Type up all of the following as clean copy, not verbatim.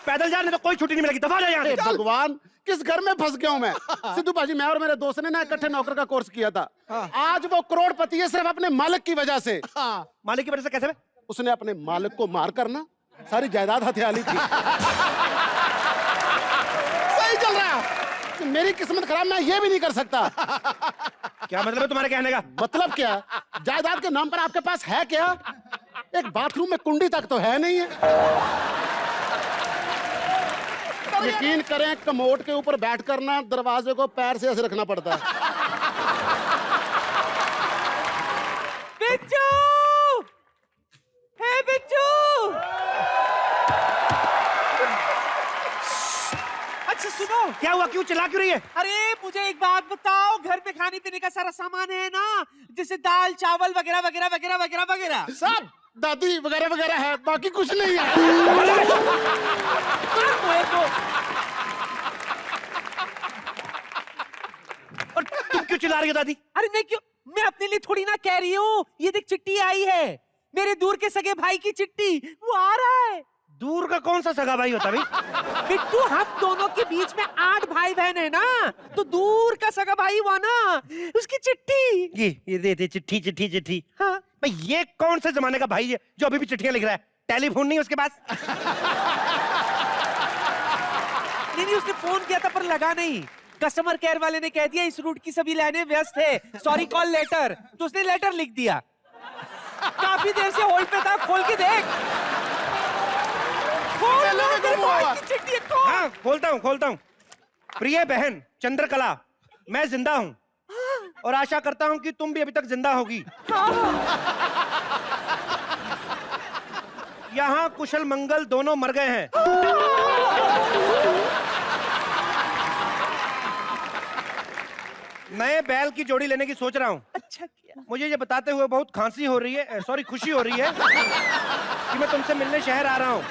पैदल जा, नहीं तो कोई छुट्टी नहीं मिलेगी। दफा जा यहाँ से। भगवान, किस घर में फंस गया हूँ मैं। सिद्धू भाजी, मैं और मेरे दोस्त ने ना इकट्ठे नौकर का कोर्स किया था। आज वो करोड़पति है सिर्फ अपने मालिक की वजह से। मालिक की वजह से कैसे बे? उसने अपने मालिक को मार कर ना सारी जायदाद हथिया ली थी। सही चल रहा है। मेरी किस्मत खराब, मैं ये भी नहीं कर सकता। क्या मतलब है तुम्हारे कहने का? मतलब क्या? जायदाद के नाम पर आपके पास है क्या? एक बाथरूम में कुंडी तक तो है नहीं है। यकीन करें, कमोड के ऊपर बैठकर ना दरवाजे को पैर से ऐसे रखना पड़ता है। बिच्छू! हे बिच्छू! अच्छा सुनो, क्या हुआ? क्यों चिल्ला क्यों रही है? अरे मुझे एक बात बताओ, घर पे खाने पीने का सारा सामान है ना, जैसे दाल चावल वगैरह वगैरह वगैरह वगैरह वगैरह? सब दादी वगैरह वगैरह है, बाकी कुछ नहीं है। और तुम क्यों चिल्ला रही हो दादी? अरे मैं अपने लिए थोड़ी ना कह रही हूँ। ये देख, चिट्ठी आई है, मेरे दूर के सगे भाई की चिट्ठी, वो आ रहा है। दूर का कौन सा सगा भाई होता भाई? बिट्टू, हम दोनों के बीच में 8 भाई बहन है ना, तो दूर का सगा भाई हुआ ना, उसकी चिट्ठी। ये दे चिट्ठी चिट्ठी चिट्ठी। हाँ। भाई ये कौन से जमाने का भाई है जो अभी भी चिट्ठियां लिख रहा है? टेलीफोन नहीं उसके पास? नहीं, उसने फोन किया था पर लगा नहीं। कस्टमर केयर वाले ने कह दिया इस रूट की सभी लाइनें व्यस्त है, सॉरी कॉल लेटर। तो उसने लेटर लिख दिया। काफी देर से होल्ड पे था, खोल के देख। चिट्ठी खोल। हाँ, खोलता हूँ। प्रिय बहन चंद्रकला, मैं जिंदा हूँ और आशा करता हूँ कि तुम भी अभी तक जिंदा होगी। यहाँ कुशल मंगल दोनों मर गए हैं। नए बैल की जोड़ी लेने की सोच रहा हूँ। अच्छा किया। मुझे ये बताते हुए बहुत खांसी हो रही है, सॉरी खुशी हो रही है कि मैं तुमसे मिलने शहर आ रहा हूँ।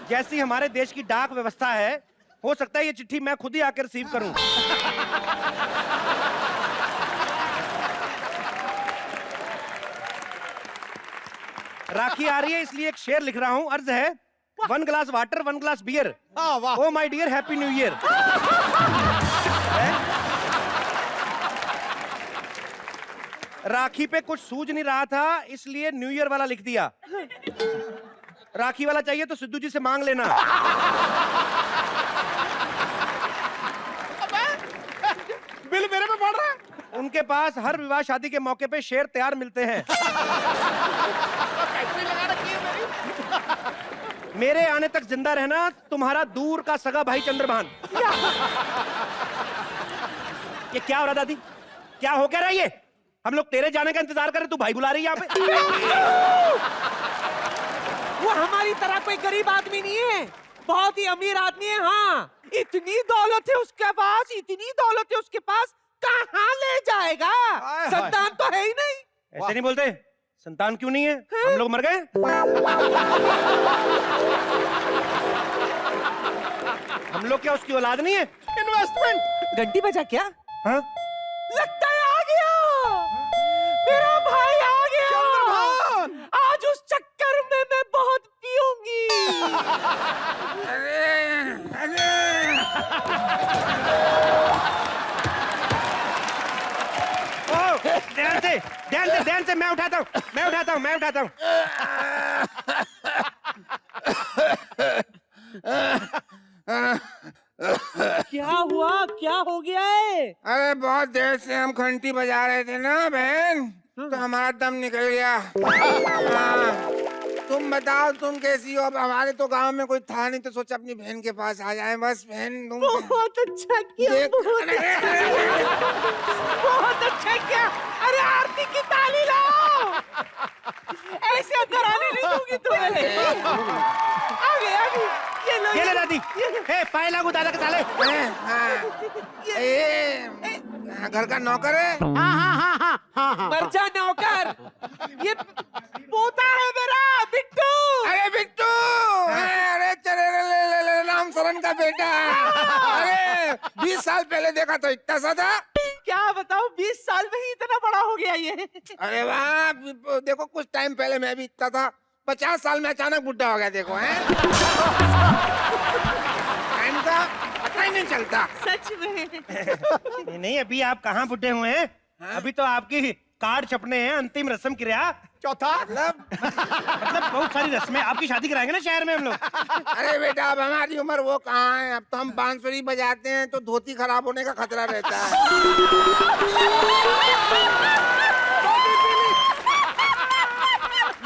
जैसी हमारे देश की डाक व्यवस्था है, हो सकता है ये चिट्ठी मैं खुद ही आकर रिसीव करूं। राखी आ रही है इसलिए एक शेर लिख रहा हूं। अर्ज है, 1 glass water 1 glass beer. Oh my dear happy new year. Rakhi पे कुछ सूझ नहीं रहा था इसलिए न्यू ईयर वाला लिख दिया। राखी वाला चाहिए तो सिद्धू जी से मांग लेना। बिल मेरे पे पड़ रहा है। उनके पास हर विवाह शादी के मौके पे शेर तैयार मिलते हैं। मेरे आने तक जिंदा रहना, तुम्हारा दूर का सगा भाई चंद्रभान। ये क्या हो रहा दादी? क्या हो क्या रहा है ये? हम लोग तेरे जाने का इंतजार कर रहे, तू भाई बुला रही है यहाँ पे। वो हमारी तरह कोई गरीब आदमी नहीं है, बहुत ही अमीर आदमी है। हाँ, इतनी दौलत है उसके पास, इतनी दौलत है उसके पास, कहाँ ले जाएगा? संतान तो है ही नहीं। ऐसे नहीं बोलते। संतान क्यों नहीं है? हम लोग मर गए। हम लोग क्या उसकी औलाद नहीं है? इन्वेस्टमेंट। घंटी बजा क्या? हाँ? लगता है आ गया, मेरा भाई आ गया। आज उस चक्कर में मैं बहुत पीऊंगी। ध्यान से मैं उठाता हूँ। क्या हुआ? क्या हो गया है? अरे बहुत देर से हम घंटी बजा रहे थे ना बहन, तो हमारा दम निकल गया। हाँ, तुम बताओ तुम कैसी हो? अब हमारे तो गांव में कोई था नहीं, तो सोचा अपनी बहन के पास आ जाए। बस बहन तुम बहुत अच्छा किया, बहुत अच्छा किया। अरे आरती की ताली लाओ, ऐसे अंदर आने नहीं दूंगी तुम्हें। आगे ये ले दादी। पाए लागू दादा के साले। घर का नौकर है। हाँ। मर जा नौकर, ये पोता है मेरा बिट्टू। अरे बिट्टू, अरे चले राम सरन का बेटा। अरे 20 साल पहले देखा तो इतना सा था। क्या बताऊं, 20 साल में ही इतना बड़ा हो गया ये। अरे वाह, देखो कुछ टाइम पहले मैं भी इतना था, 50 साल में अचानक बुढ़ा हो गया। देखो है ही नहीं चलता। सच में। नहीं नहीं, अभी आप कहाँ बुड्ढे हुए हैं? अभी तो आपकी कार्ड छपने हैं, अंतिम रस्म क्रिया। चौथा मतलब बहुत सारी रस्में। आपकी शादी कराएंगे ना शहर में हम लोग। अरे बेटा, अब हमारी उम्र वो कहाँ है? अब तो हम बांसुरी बजाते हैं तो धोती खराब होने का खतरा रहता है।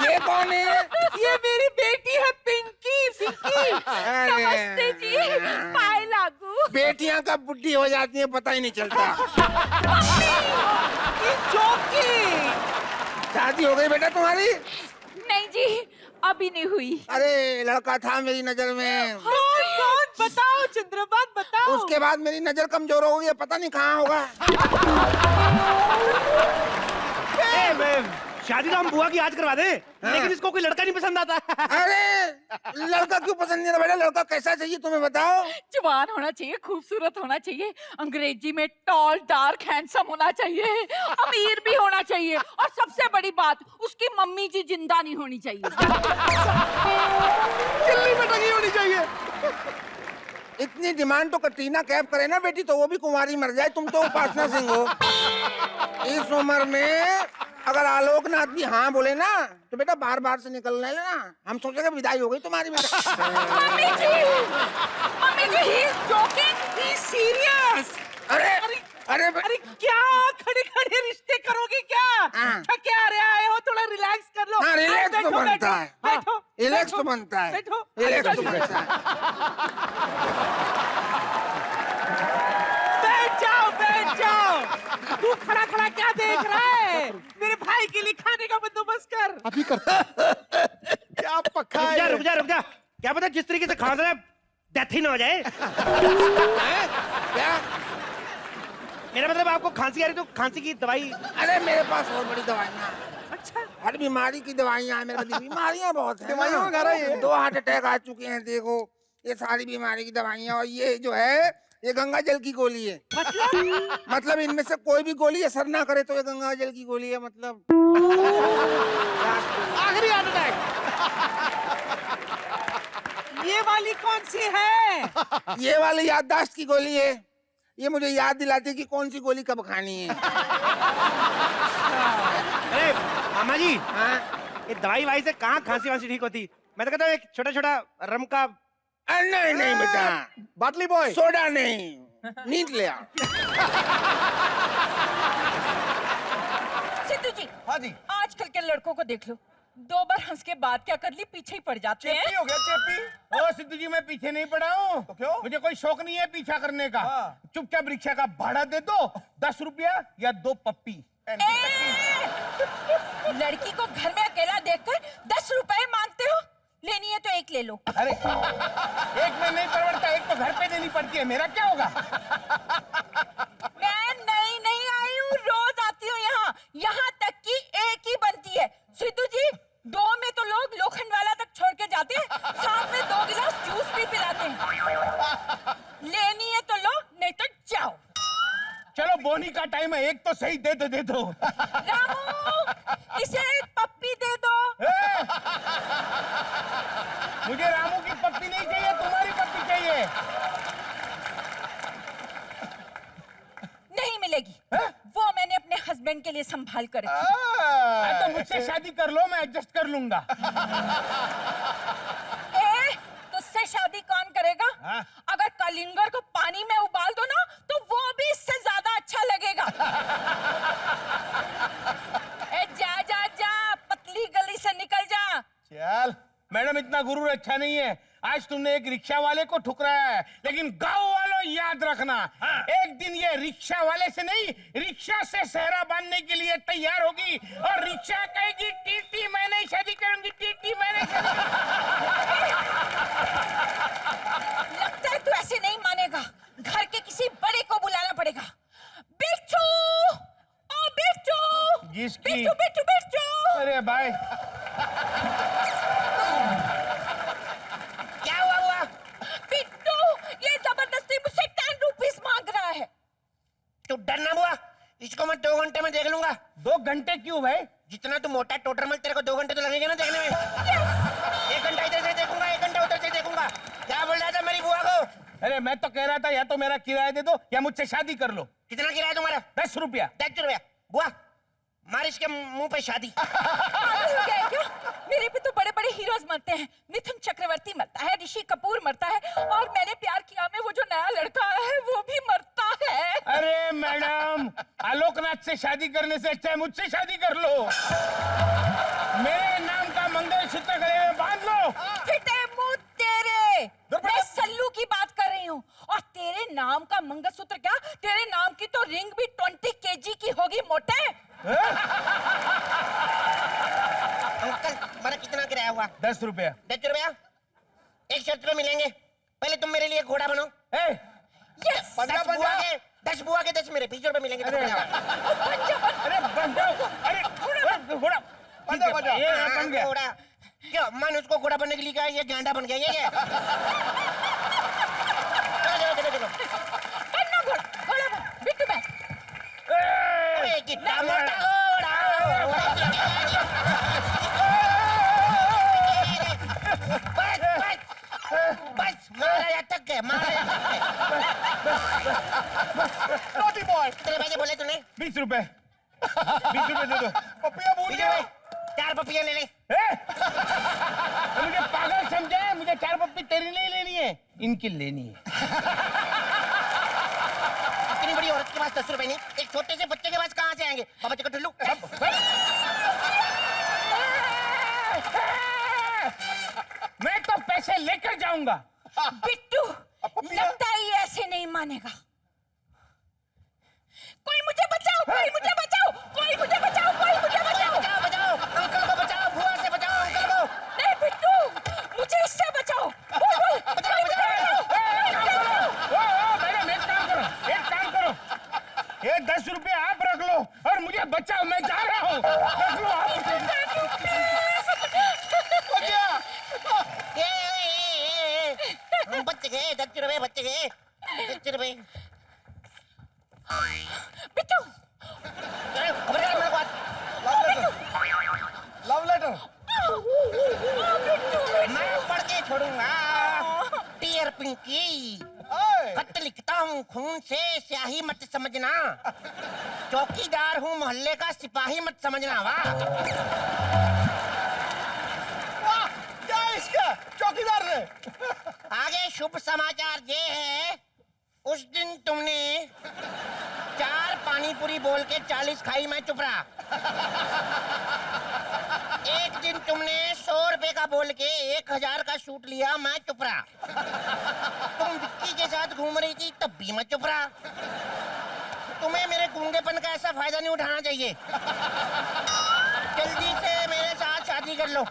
ये कौन है? ये मेरी बेटी है पिंकी। पिंकी। नमस्ते जी, पाए लागू। बेटियां कब बुढ़ी हो जाती हैं पता ही नहीं चलता। शादी हो गई बेटा तुम्हारी? नहीं जी, अभी नहीं हुई। अरे लड़का था मेरी नजर में। कौन कौन? बताओ चंद्रबाग, बताओ। उसके बाद मेरी नजर कमजोर हो गई, पता नहीं कहाँ होगा। शादी तो हम बुआ की आज करवा दें, लेकिन इसको कोई लड़का नहीं पसंद आता। अरे लड़का क्यों पसंद नहीं आता बेटा? लड़का कैसा चाहिए तुम्हें बताओ? जवान होना चाहिए, खूबसूरत होना चाहिए, अंग्रेजी में टॉल, डार्क, हैंडसम होना चाहिए, अमीर भी होना चाहिए, और सबसे बड़ी बात, उसकी मम्मी जी जिंदा नहीं होनी चाहिए। दिल्ली में टंगी होनी चाहिए। इतनी डिमांड तो कटरीना कैफ करे ना बेटी, तो वो भी कुंवारी मर जाए। तुम तो उपासना सिंह हो। इस उम्र में अगर आलोकनाथ भी हाँ बोले ना तो बेटा बार बार से निकलने लेना। हम सोचेंगे विदाई हो गई तुम्हारी बेटा। Mummy ji, he is joking, he is serious। अरे अरे अरे क्या खड़े खड़े रिश्ते करोगे क्या? हाँ। थके आ रहे आए हो, थोड़ा रिलैक्स कर लो। हाँ, रिलैक्स तो बैठो, बनता है। बैठो, रिलैक्स बैठो, तो बनता है। बैठो, रिलैक्स तो बैठो। बनता है। बैठ जाओ, बैठ जाओ। तू खड़ा खड़ा क्या देख रहा है? मेरे भाई के लिए खाने का बंदोबस्त कर। अभी करता। क्या पक्का रुक जा, है? रुक जा, रुक जा। क्या पता जिस तरीके से खांस रहा है डेथ ही ना हो जाए। क्या? मेरा मतलब आपको खांसी आ रही तो खांसी की दवाई। अरे मेरे पास और बड़ी दवाइयाँ। अच्छा, हर बीमारी की दवाइयाँ हैं मेरे पास। बीमारियाँ बहुत हैं ना। दवाइयों का घर है ये। 2 हार्ट अटैक आ चुके हैं देखो। ये सारी बीमारी की दवाइयाँ। और ये जो है ये गंगा जल की गोली है। मतलब इनमें से कोई भी गोली असर ना करे तो ये गंगा जल की गोली है। मतलब आखिरी हार्ट अटैक। ये वाली कौन सी है? ये वाली याददाश्त की गोली है। ये मुझे याद दिलाती है कि कौन सी गोली कब खानी है। अरे मामा जी, हाँ? ये दवाई वाई से कहाँ खांसी वांसी ठीक होती? मैं तो कहता हूँ एक छोटा छोटा रम का। नहीं नहीं बेटा, बाटली बॉय। सोडा नहीं, नींद ले आओ। सिद्धू जी, हाँ जी। आजकल के लड़कों को देख लो, 2 बार हंस के बाद क्या कर ली, पीछे ही पड़ जाते हैं। चेपी हो गया, चेपी। ओ सिद्धू जी, मैं पीछे नहीं पड़ा हूँ। तो क्यों? मुझे कोई शौक नहीं है पीछा करने का। हाँ। चुपचाप रिक्शा का भाड़ा दे दो, 10 रुपया या 2 पप्पी। लड़की को घर में अकेला देखकर 10 रुपए मांगते हो? लेनी है तो एक ले लो। अरे एक में नहीं परवड़ता, एक तो घर पे देनी पड़ती है। मेरा क्या होगा? मैं नहीं आई हूँ, रोज आती हूँ यहाँ। यहाँ तक कि एक ही बनती है। सिद्धू जी, 2 में तो लोग लोखंड वाला तक छोड़ के जाते हैं, साथ में 2 गिलास जूस भी पिलाते हैं। लेनी है तो लो, नहीं तो जाओ। चलो बोनी का टाइम है, एक तो सही दे दो। रामू, इसे एक पप्पी दे दो। मुझे रामू की पप्पी नहीं चाहिए, तुम्हारी पप्पी चाहिए। नहीं मिलेगी। वो मैंने अपने हस्बैंड के लिए संभाल कर रखी। तो मुझसे शादी कर लो, मैं एडजस्ट कर लूंगा। तुझसे शादी कौन करेगा? हाँ? अगर कलिंगर को पानी में उबाल दो ना तो वो भी इससे ज्यादा अच्छा लगेगा। जा पतली गली से निकल जा। चल मैडम, इतना गुरूर अच्छा नहीं है। आज तुमने एक रिक्शा वाले को ठुकराया है, लेकिन गांव वालों याद रखना, एक दिन ये रिक्शा वाले से नहीं, रिक्शा से सहरा बांधने के लिए तैयार होगी और रिक्शा कहेगी टीटी मैं नहीं शादी करूंगी, टीटी मैं नहीं शादी। लगता है तू ऐसे नहीं मानेगा। घर के किसी बड़े को बुलाना पड़ेगा। बिट्टू, ओ बिट्टू, जिसकी बिट्टू बिट्टू बिट्टू। अरे भाई, क्या हुआ? बिट्टू, ये जबरदस्ती मुझसे 10 रुपीस मांग रहा है। तू डरना बुआ, इसको मैं 2 घंटे में देख लूंगा। 2 घंटे क्यों भाई? जितना तू मोटा टोटर मल, तेरे को 2 घंटे तो लगेंगे ना देखने में। 1 घंटा इधर से देखूंगा, 1 घंटा उधर से देखूंगा। क्या बोल रहा था मेरी बुआ को? अरे मैं तो कह रहा था या तो मेरा किराया दे दो या मुझसे शादी कर लो। कितना किराया तुम्हारा? 10 रुपया। 10 रुपया? बुआ मार इसके मुंह पे शादी। पागल हो गया है क्या? मेरे पे तो बड़े बड़े हीरोज मरते हैं, मिथुन चक्रवर्ती मरता है, ऋषि कपूर मरता है, और मैंने प्यार किया में वो जो नया लड़का है वो भी मरता है। अरे मैडम, आलोकनाथ से शादी करने से अच्छा है मुझसे शादी कर लो। मेरे नाम का मंगलसूत्र गले में बांध लो। फिटे मुंह तेरे, मैं सल्लू की बात कर रही हूँ, और तेरे नाम का मंगलसूत्र क्या, तेरे नाम की तो रिंग भी 20 kg की होगी मोटे। अंकल हमारा कितना किराया हुआ? 10 रुपया। 10 रुपया? एक शर्त पे मिलेंगे, पहले तुम मेरे लिए घोड़ा बनो। यस। 10 बुआ के 10 मेरे, 20 रुपए मिलेंगे। अरे बन जाओ। अरे घोड़ा ये बन गया। घोड़ा क्यों? मन उसको घोड़ा बनने के लिए कहा, ये गांडा बन गया। ये चलो बनना घोड़ा, घोड़ा बन, बिट्टू बैठ। अरे कितना मोटा घोड़ा। बस महाराजा तक गए, महाराजा तक गए। कितने पैसे बोले तूने? 20 रुपए। 20 रुपए दे दो। पपिया भूल गया। 4 पपिया ले ले। तो मुझे पागल समझा है? मुझे 4 पप्पी तेरी नहीं लेनी है, इनकी लेनी है। इतनी बड़ी औरत के पास 10 रुपए नहीं, एक छोटे से बच्चे के पास कहाँ से आएंगे? बाबा जी को टुल्लू। मैं तो पैसे लेकर जाऊंगा। बिट्टू, लगता है ये ऐसे नहीं मानेगा। कोई मुझे बचाओ, कोई मुझे बचाओ, कोई मुझे बचाओ, कोई मुझे बचाओ। बचाओ बचाओ, अंकल को बचाओ, बुआ से बचाओ अंकल को। नहीं बिट्टू, मुझे इससे बचाओ। बचाओ एक काम करो, ये 10 रुपए आप रख लो और मुझे बचाओ, मैं जा रहा हूँ। रख लो आप। बच गए 10 रुपए, बच गए 10 रुपए। बिट्टू, लव लेटर मैं पढ़ के छोड़ूंगा। डियर पिंकी, खत लिखता हूँ खून से, स्याही मत समझना। चौकीदार हूँ मोहल्ले का, सिपाही मत समझना। वाह क्या इसका चौकीदार ने? आगे शुभ समाचार ये है, उस दिन तुमने 4 पानी पूरी बोल के 40 खाई, मैं चुप रहा। एक दिन तुमने 100 रुपए का बोल के 1000 का सूट लिया, मैं चुप रहा। तुम विक्की के साथ घूम रही थी, तब भी मैं चुप रहा। तुम्हें मेरे गूंगेपन का ऐसा फायदा नहीं उठाना चाहिए। जल्दी से मेरे साथ शादी कर लो।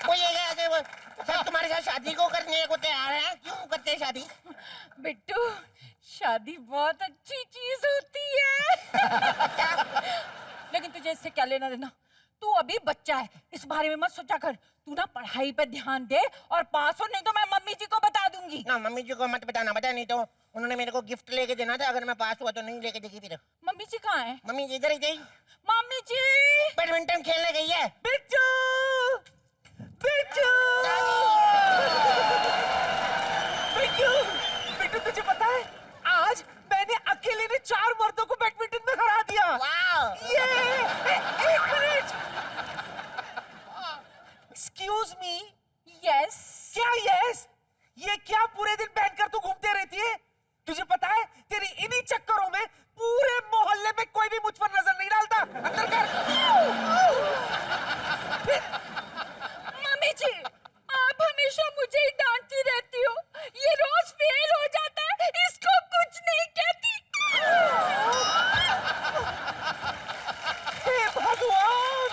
वो ये ऐसे सब तुम्हारे साथ शादी को करने को तैयार है, क्यों करते हैं शादी? बिट्टू, शादी बहुत अच्छी चीज होती है। लेकिन तुझे इससे क्या लेना देना? तू अभी बच्चा है, इस बारे में मत सोचा कर। तू ना पढ़ाई पे ध्यान दे और पास हो, नहीं तो मैं मम्मी जी को बता दूंगी। ना मम्मी जी को मत बताना, बता, नहीं तो उन्होंने मेरे को गिफ्ट लेके देना था, अगर मैं पास हुआ तो नहीं लेके देगी फिर। मम्मी जी कहाँ है? मम्मी इधर ही गई, मम्मी जी बैडमिंटन खेलने गई है। बिट्टू, बिट्टू, बिट्टू, बिट्टू, तुझे पता है आज मैंने अकेले ने 4 मर्दों को बैडमिंटन में हरा दिया। वाह! ये एक मिनट, एक्सक्यूज मी। यस। क्या यस? ये क्या पूरे दिन पहनकर तू घूमते रहती है? तुझे पता है तेरी इन्हीं चक्करों में पूरे मोहल्ले में कोई भी मुझ पर नजर नहीं डालता। अंदर कर। मम्मी जी, आप हमेशा मुझे ही डांटती रहती हो, ये रोज फेल हो जाता है, इसको कुछ नहीं कहती। हे भगवान,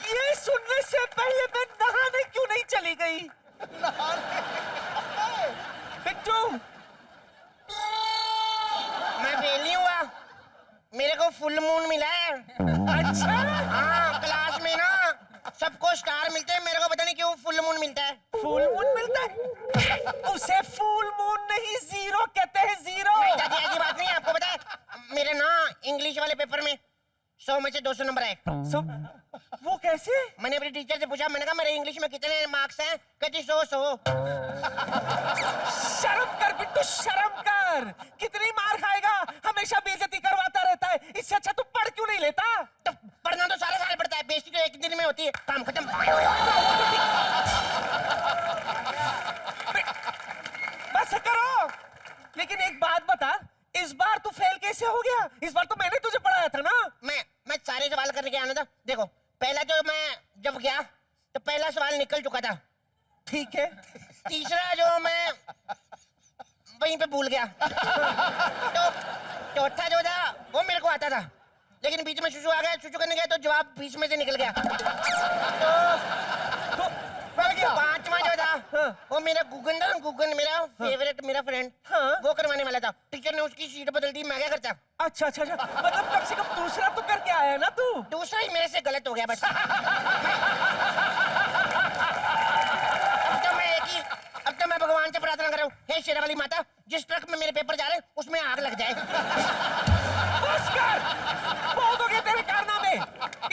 ये सुनने से पहले मैं नहाने क्यों नहीं चली गई? बिट्टू, मैं फेल नहीं हुआ, मेरे को फुल मून मिला है। अच्छा, हाँ, क्लास में ना सबको स्टार मिलते हैं, मेरे को पता नहीं क्यों फुल मून मिलता है। फुल मून मिलता है? उसे फुल मून नहीं, जीरो कहते हैं, जीरो। नहीं दादी, ऐसी बात नहीं है। आपको पता है मेरे ना इंग्लिश वाले पेपर में 100 में से 200 नंबर आए। वो कैसे? मैंने अपनी टीचर से पूछा, मैंने कहा मेरे इंग्लिश में कितने मार्क्स हैं? कहती 100। शर्म कर बिट्टू, शर्म कर। कितनी मार खाएगा, हमेशा बेइज्जती करवाता रहता है। इससे अच्छा तू पढ़ क्यों नहीं लेता? तो पढ़ना तो सारे साल पड़ता है, बेइज्जती तो एक दिन में होती है। काम खत्म। बस करो। लेकिन एक बात बता, इस बार तू फेल कैसे हो गया? इस बार तो मैंने तुझे पढ़ाया था ना। मैं सारे सवाल करने के आना था। देखो, पहला जो मैं जब गया तो पहला सवाल निकल चुका था। ठीक है। तीसरा जो मैं वहीं पे भूल गया। तो चौथा जो था वो मेरे को आता था, लेकिन बीच में शुशु आ गया, शुशु करने गया तो जवाब बीच में से निकल गया। तो पांचवा जो था वो मेरा गूगल था। गूगल मेरा फेवरेट, मेरा फ्रेंड, वो करवाने वाला था। टीचर ने उसकी सीट बदल दी, मैं क्या करता। अच्छा, मतलब कम से कम दूसरा तो करके आया ना तू? दूसरा ही मेरे से गलत हो गया बस। अब तो मैं भगवान से प्रार्थना कर रहा हूँ, हे शेरा वाली माता, जिस ट्रक में मेरे पेपर जा रहे हैं उसमें आग लग जाए। बस कर, बहुत हो गए तेरे कारनामे।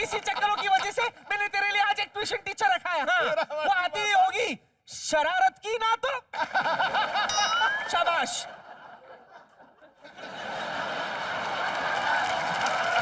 इसी चक्करों की वजह से मैंने तेरे लिए आज एक ट्यूशन टीचर रखा है। हाँ, वो आती ही होगी, शरारत की ना तो। शाबाश।